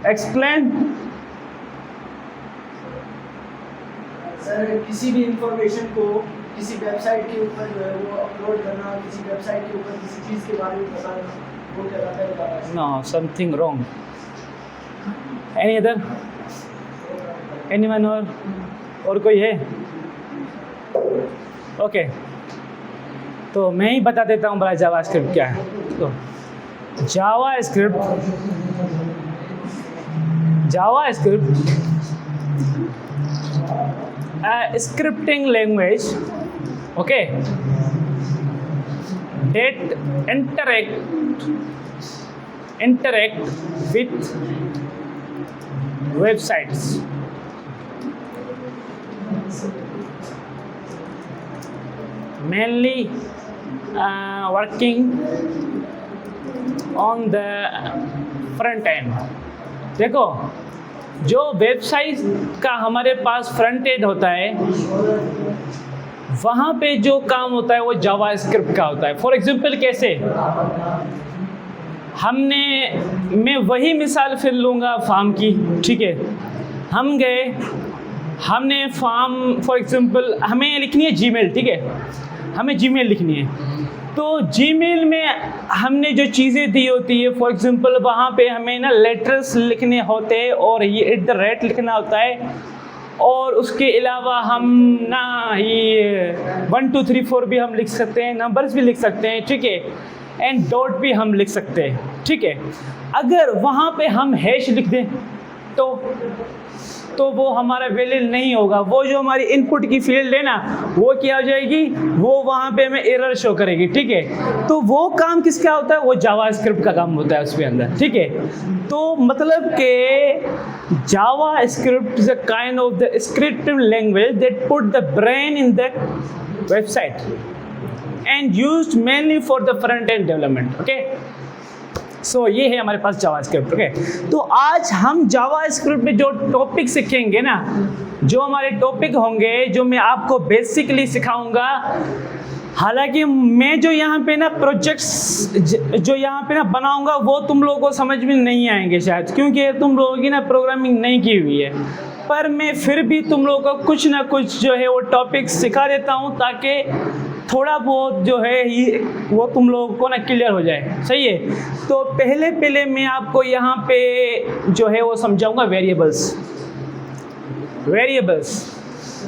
Explain. Sir किसी भी information को किसी वेबसाइट के ऊपर जो है वो अपलोड करना, किसी वेबसाइट के ऊपर किसी चीज़ के बारे में बताना, वो कहलाता है। No, something wrong. Any other, anyone और कोई है? ओके, तो मैं ही बता देता हूँ भला जावास्क्रिप्ट क्या है। तो JavaScript a scripting language, okay, that interact with websites. Mainly working on the front end. देखो, जो वेबसाइट का हमारे पास फ्रंट एंड होता है, वहाँ पे जो काम होता है वो जावास्क्रिप्ट का होता है। फॉर एग्जांपल कैसे? मैं वही मिसाल फिर लूँगा फॉर्म की, ठीक है। हम गए, हमने फॉर्म फॉर एग्जांपल हमें लिखनी है जीमेल, ठीक है, हमें जीमेल लिखनी है। तो जीमेल में हमने जो चीज़ें दी होती है, फॉर एग्जांपल वहाँ पे हमें ना लेटर्स लिखने होते हैं और ये @ लिखना होता है, और उसके अलावा हम ना ये 1 2 3 4 भी हम लिख सकते हैं, नंबर्स भी लिख सकते हैं, ठीक है, एंड डॉट भी हम लिख सकते हैं, ठीक है। अगर वहाँ पे हम हैश लिख दें तो वो हमारा वैलिड नहीं होगा। वो जो हमारी इनपुट की फील्ड है ना, वो क्या हो जाएगी, वो वहाँ पे हमें एरर शो करेगी, ठीक है। तो वो काम किसका होता है? वो जावास्क्रिप्ट का काम होता है उसके अंदर, ठीक है। तो मतलब कि JavaScript is a kind of the scripting language that put the brain in the website and used mainly for the front end development, okay. So ये है हमारे पास जावास्क्रिप्ट, ओके। तो आज हम जावास्क्रिप्ट में जो टॉपिक सीखेंगे ना, जो हमारे टॉपिक होंगे, जो मैं आपको बेसिकली सिखाऊंगा, हालांकि मैं जो यहाँ पे ना प्रोजेक्ट्स जो यहाँ पे ना बनाऊंगा वो तुम लोगों को समझ में नहीं आएंगे शायद, क्योंकि तुम लोगों की ना प्रोग्रामिंग नहीं की हुई है। पर मैं फिर भी तुम लोगों को कुछ ना कुछ जो है वो टॉपिक सिखा देता हूँ, ताकि थोड़ा बहुत जो है वो तुम लोगों को ना क्लियर हो जाए, सही है। तो पहले मैं आपको यहाँ पे जो है वो समझाऊंगा variables.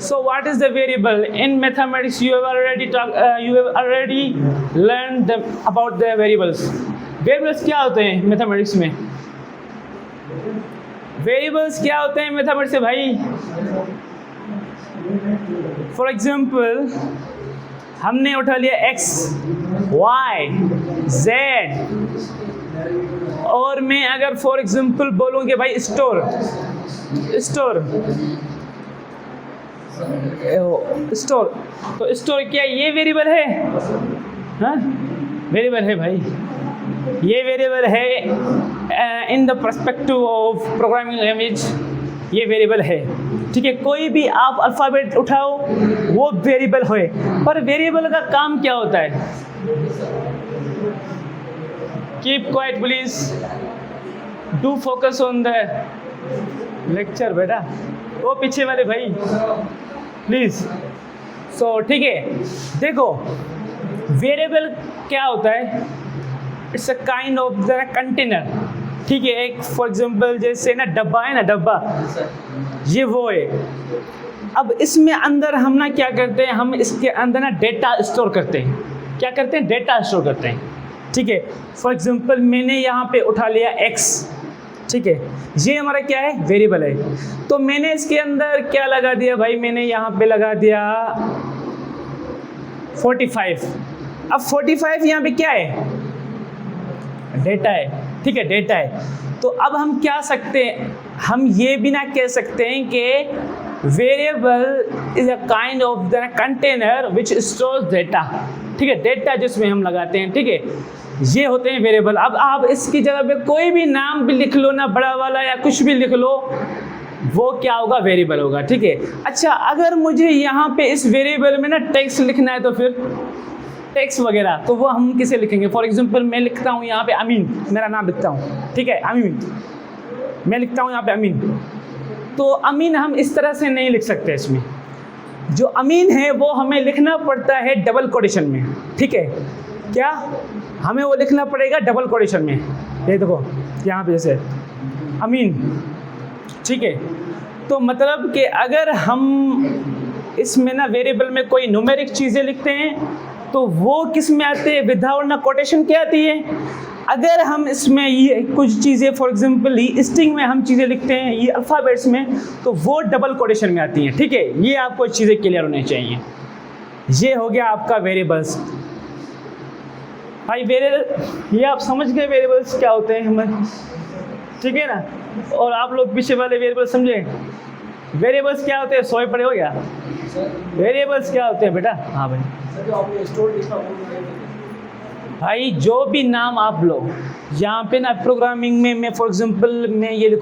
So what is the variable? In mathematics you have already learned about the variables. Variables क्या होते हैं मैथमेटिक्स में? वेरिएबल्स क्या होते हैं मैथमेटिक्स से भाई? फॉर एग्जाम्पल हमने उठा लिया x, y, z, और मैं अगर फॉर एग्जाम्पल बोलूँगी भाई स्टोर, तो स्टोर क्या ये वेरिएबल है? हाँ, वेरिएबल है भाई, ये वेरिएबल है। In the perspective of programming language ये वेरिएबल है, ठीक है। कोई भी आप अल्फ़ाबेट उठाओ वो वेरिएबल है, पर वेरिएबल का काम क्या होता है? Keep quiet please, do focus on the lecture बेटा, वो पीछे वाले भाई प्लीज। सो ठीक है, देखो वेरिएबल क्या होता है? It's a kind of the container, ठीक है। एक फॉर एग्जांपल जैसे ना डब्बा है ना, डब्बा ये वो है। अब इसमें अंदर हम ना क्या करते हैं, हम इसके अंदर ना डेटा स्टोर करते हैं। क्या करते हैं? डेटा स्टोर करते हैं, ठीक है। फॉर एग्जांपल मैंने यहाँ पे उठा लिया x, ठीक है, ये हमारा क्या है? वेरिएबल है। तो मैंने इसके अंदर क्या लगा दिया भाई? मैंने यहाँ पे लगा दिया 45। अब 45 यहाँ पे क्या है? डेटा है, ठीक है, डेटा है। तो अब हम क्या सकते हैं, हम ये भी ना कह सकते हैं कि variable is a kind of the container which stores data, ठीक है, डेटा जिसमें हम लगाते हैं, ठीक है, ये होते हैं वेरिएबल। अब आप इसकी जगह पे कोई भी नाम भी लिख लो ना, बड़ा वाला या कुछ भी लिख लो, वो क्या होगा? वेरिएबल होगा, ठीक है। अच्छा, अगर मुझे यहाँ पे इस वेरिएबल में ना टेक्स्ट लिखना है, तो फिर टेक्स्ट वगैरह तो वो हम किसे लिखेंगे? फॉर एग्जांपल मैं लिखता हूँ यहाँ पे अमीन, मेरा नाम लिखता हूँ, ठीक है, अमीन। मैं लिखता हूँ यहाँ पे अमीन, तो अमीन हम इस तरह से नहीं लिख सकते। इसमें जो अमीन है वो हमें लिखना पड़ता है डबल कोटेशन में, ठीक है क्या? हमें वो लिखना पड़ेगा डबल कोटेशन में। ये देखो यहाँ पे जैसे अमीन, ठीक है। तो मतलब कि अगर हम इसमें ना वेरिएबल में कोई न्यूमेरिक चीज़ें लिखते हैं तो वो किस में आते हैं? विदाउट ना कोटेशन क्या आती है? अगर हम इसमें ये कुछ चीज़ें फॉर एग्जांपल स्ट्रिंग में हम चीज़ें लिखते हैं ये अल्फ़ाबेट्स में, तो वो डबल कोटेशन में आती हैं, ठीक है। ये आपको चीज़ें क्लियर होनी चाहिए। ये हो गया आपका वेरिएबल्स। भाई वेरिएबल ये आप समझ गए वेरिएबल्स क्या होते हैं हमें, ठीक है ना? और आप लोग पीछे वाले वेरिएबल समझे? वेरिएबल्स क्या होते हैं? सोए पड़े हो गया? वेरिएबल्स क्या होते हैं बेटा? हाँ भाई सर जो आपने स्टोर लिखा वो भाई जो भी नाम आप लो यहाँ पे ना प्रोग्रामिंग में मैं फॉर एग्जांपल मैं ये लिखूँ